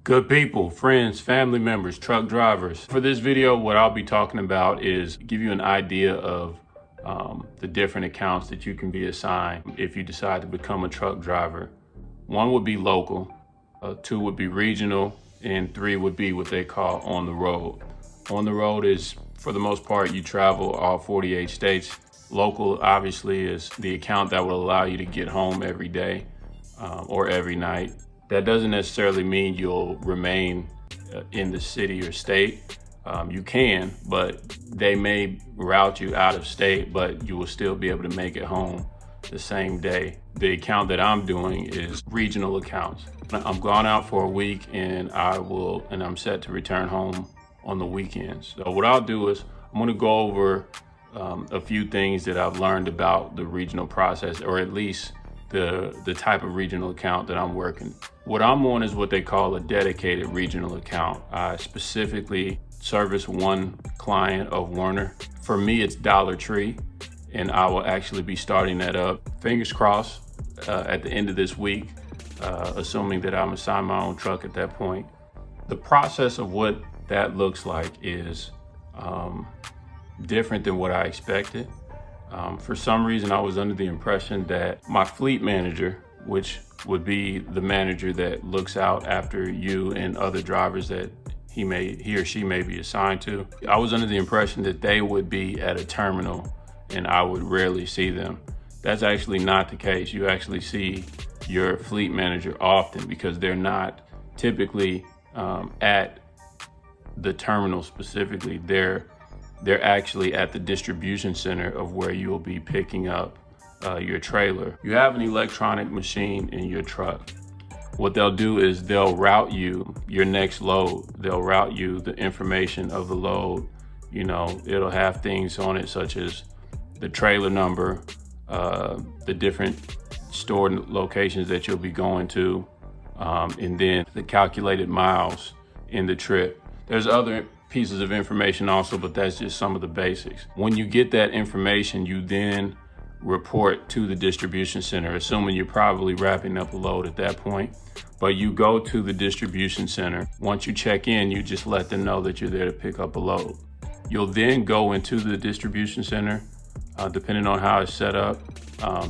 Good people, friends, family members, truck drivers. For this video, what I'll be talking about is give you an idea of the different accounts that you can be assigned if you decide to become a truck driver. One would be local, two would be regional, and three would be what they call on the road. On the road is, for the most part, you travel all 48 states. Local, obviously, is the account that will allow you to get home every day or every night. That doesn't necessarily mean you'll remain in the city or state. You can, but they may route you out of state, but you will still be able to make it home the same day. The account that I'm doing is regional accounts. I'm gone out for a week and I'm set to return home on the weekends. So what I'll do is I'm gonna go over a few things that I've learned about the regional process, or at least the type of regional account that I'm working. What I'm on is what they call a dedicated regional account. I specifically service one client of Werner. For me, it's Dollar Tree, and I will actually be starting that up, fingers crossed, at the end of this week, assuming that I'm assigned my own truck at that point. The process of what that looks like is different than what I expected. For some reason, I was under the impression that my fleet manager, which would be the manager that looks out after you and other drivers that he or she may be assigned to, I was under the impression that they would be at a terminal and I would rarely see them. That's actually not the case. You actually see your fleet manager often because they're not typically at the terminal specifically. They're actually at the distribution center of where you'll be picking up your trailer. You have an electronic machine in your truck. What they'll do is they'll route you your next load. They'll route you the information of the load. You know, it'll have things on it such as the trailer number, the different store locations that you'll be going to, and then the calculated miles in the trip. There's other pieces of information also, but that's just some of the basics. When you get that information, you then report to the distribution center, assuming you're probably wrapping up a load at that point. But you go to the distribution center. Once you check in, you just let them know that you're there to pick up a load. You'll then go into the distribution center, depending on how it's set up.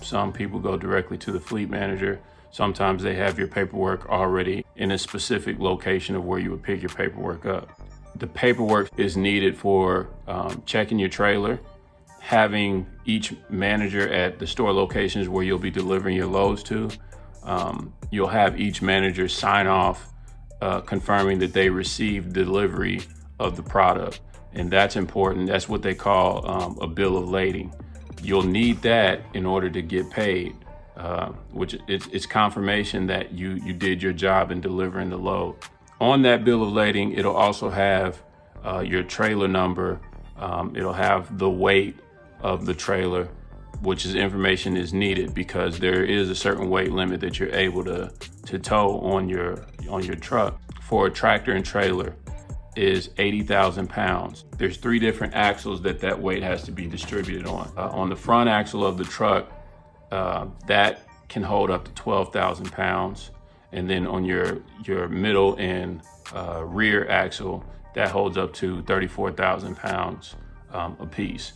Some people go directly to the fleet manager. Sometimes they have your paperwork already in a specific location of where you would pick your paperwork up. The paperwork is needed for checking your trailer, having each manager at the store locations where you'll be delivering your loads to. You'll have each manager sign off confirming that they received delivery of the product. And that's important. That's what they call a bill of lading. You'll need that in order to get paid, which it's confirmation that you did your job in delivering the load. On that bill of lading, it'll also have your trailer number. It'll have the weight of the trailer, which is information is needed because there is a certain weight limit that you're able to tow on your truck. For a tractor and trailer is 80,000 pounds. There's three different axles that weight has to be distributed on. On the front axle of the truck, that can hold up to 12,000 pounds. And then on your middle and rear axle, that holds up to 34,000 pounds a piece,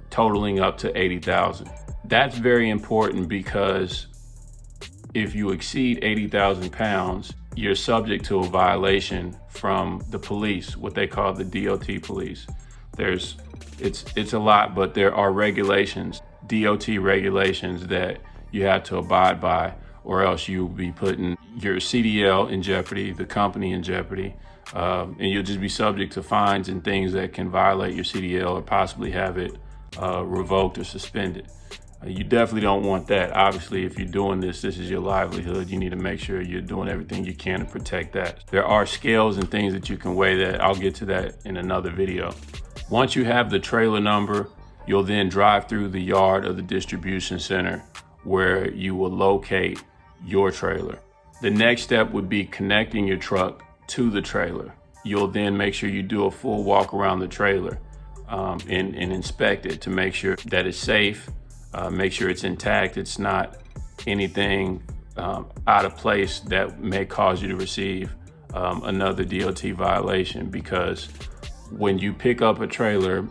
totaling up to 80,000. That's very important because if you exceed 80,000 pounds, you're subject to a violation from the police, what they call the DOT police. It's a lot, but there are regulations, DOT regulations that you have to abide by, or else you'll be putting your CDL in jeopardy, the company in jeopardy, and you'll just be subject to fines and things that can violate your CDL or possibly have it revoked or suspended. You definitely don't want that. Obviously, if you're doing this is your livelihood. You need to make sure you're doing everything you can to protect that. There are scales and things that you can weigh that. I'll get to that in another video. Once you have the trailer number, you'll then drive through the yard of the distribution center where you will locate your trailer. The next step would be connecting your truck to the trailer. You'll then make sure you do a full walk around the trailer and inspect it to make sure that it's safe, make sure it's intact, it's not anything out of place that may cause you to receive another DOT violation, because when you pick up a trailer,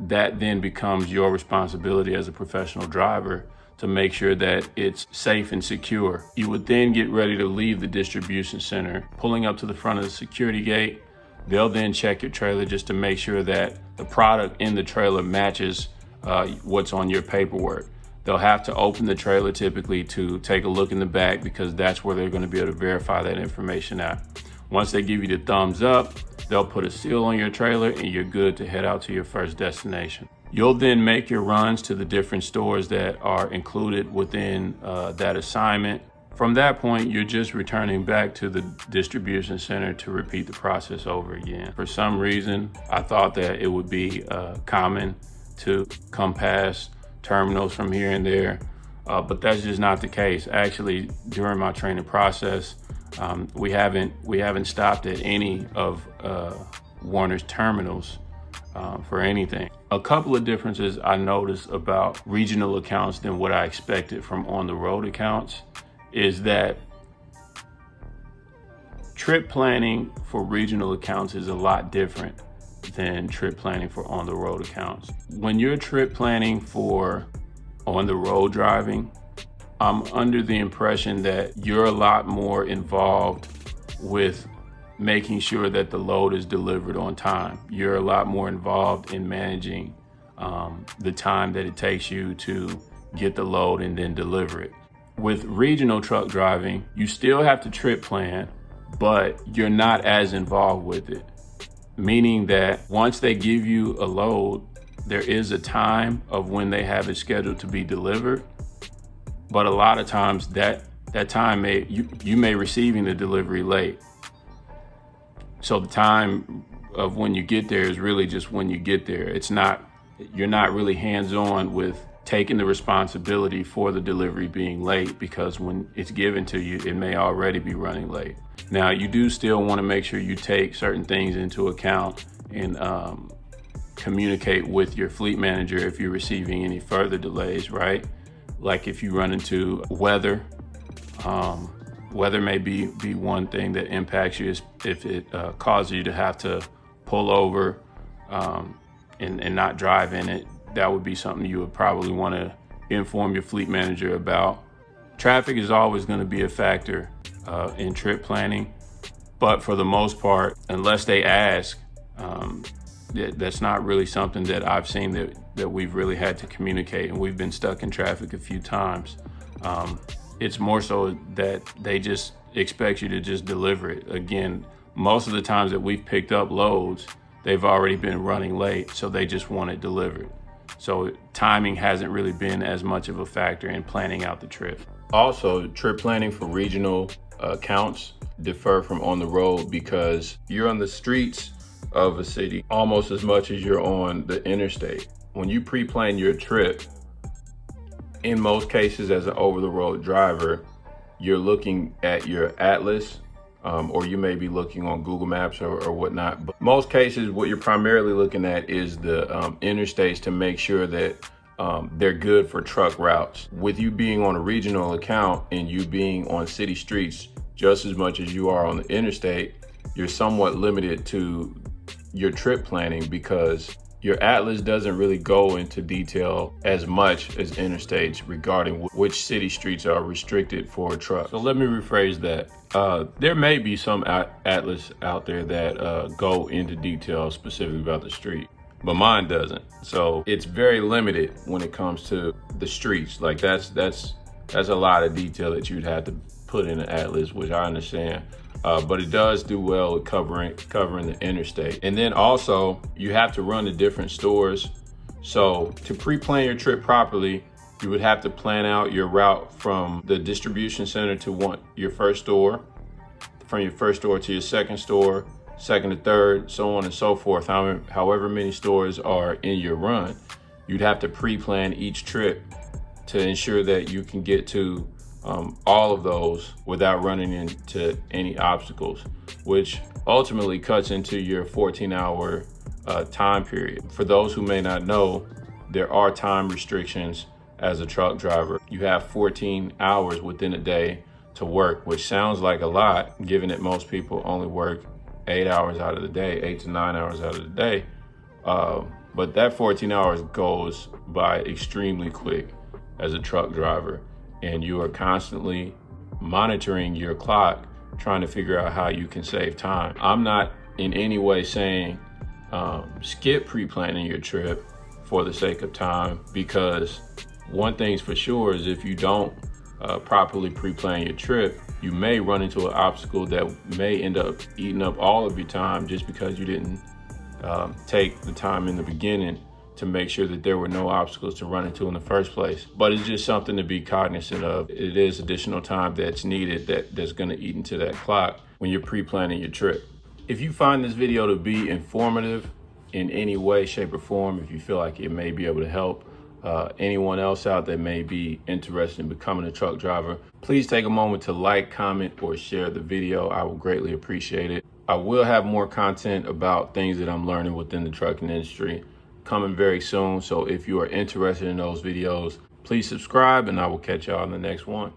that then becomes your responsibility as a professional driver to make sure that it's safe and secure. You would then get ready to leave the distribution center. Pulling up to the front of the security gate, they'll then check your trailer just to make sure that the product in the trailer matches what's on your paperwork. They'll have to open the trailer typically to take a look in the back, because that's where they're going to be able to verify that information out. Once they give you the thumbs up, they'll put a seal on your trailer and you're good to head out to your first destination. You'll then make your runs to the different stores that are included within that assignment. From that point, you're just returning back to the distribution center to repeat the process over again. For some reason, I thought that it would be common to come past terminals from here and there, but that's just not the case. Actually, during my training process, we haven't stopped at any of Werner's terminals for anything. A couple of differences I noticed about regional accounts than what I expected from on-the-road accounts is that trip planning for regional accounts is a lot different than trip planning for on-the-road accounts. When you're trip planning for on-the-road driving, I'm under the impression that you're a lot more involved with making sure that the load is delivered on time. You're a lot more involved in managing the time that it takes you to get the load and then deliver it. With regional truck driving, you still have to trip plan, but you're not as involved with it. Meaning that once they give you a load, there is a time of when they have it scheduled to be delivered. But a lot of times that time you may receiving the delivery late. So the time of when you get there is really just when you get there. You're not really hands-on with taking the responsibility for the delivery being late, because when it's given to you, it may already be running late. Now, you do still want to make sure you take certain things into account and communicate with your fleet manager if you're receiving any further delays, right? Like if you run into weather, weather may be one thing that impacts you if it causes you to have to pull over and not drive in it. That would be something you would probably want to inform your fleet manager about. Traffic is always going to be a factor in trip planning, but for the most part, unless they ask, that's not really something that I've seen that we've really had to communicate, and we've been stuck in traffic a few times. It's more so that they just expect you to just deliver it. Again, most of the times that we've picked up loads, they've already been running late, so they just want it delivered. So timing hasn't really been as much of a factor in planning out the trip. Also, trip planning for regional accounts differ from on the road because you're on the streets of a city almost as much as you're on the interstate. When you pre-plan your trip, in most cases as an over-the-road driver, you're looking at your atlas, or you may be looking on Google Maps or whatnot. But most cases, what you're primarily looking at is the interstates to make sure that they're good for truck routes. With you being on a regional account and you being on city streets just as much as you are on the interstate, you're somewhat limited to your trip planning because your atlas doesn't really go into detail as much as interstates regarding which city streets are restricted for a truck. So let me rephrase that. There may be some atlas out there that go into detail specifically about the street, but mine doesn't. So it's very limited when it comes to the streets. Like that's a lot of detail that you'd have to put in an atlas, which I understand. But it does do well at covering the interstate. And then also you have to run to different stores. So to pre-plan your trip properly, you would have to plan out your route from the distribution center to your first store, from your first store to your second store, second to third, so on and so forth. However many stores are in your run, you'd have to pre-plan each trip to ensure that you can get to all of those without running into any obstacles, which ultimately cuts into your 14-hour time period. For those who may not know, there are time restrictions as a truck driver. You have 14 hours within a day to work, which sounds like a lot, given that most people only work 8 hours out of the day, 8 to 9 hours out of the day. But that 14 hours goes by extremely quick as a truck driver, and you are constantly monitoring your clock, trying to figure out how you can save time. I'm not in any way saying skip pre-planning your trip for the sake of time, because one thing's for sure is if you don't properly pre-plan your trip, you may run into an obstacle that may end up eating up all of your time just because you didn't take the time in the beginning to make sure that there were no obstacles to run into in the first place. But it's just something to be cognizant of. It is additional time that's needed that's gonna eat into that clock when you're pre-planning your trip. If you find this video to be informative in any way, shape, or form, if you feel like it may be able to help anyone else out that may be interested in becoming a truck driver, please take a moment to like, comment, or share the video. I will greatly appreciate it. I will have more content about things that I'm learning within the trucking industry coming very soon. So if you are interested in those videos, please subscribe, and I will catch y'all in the next one.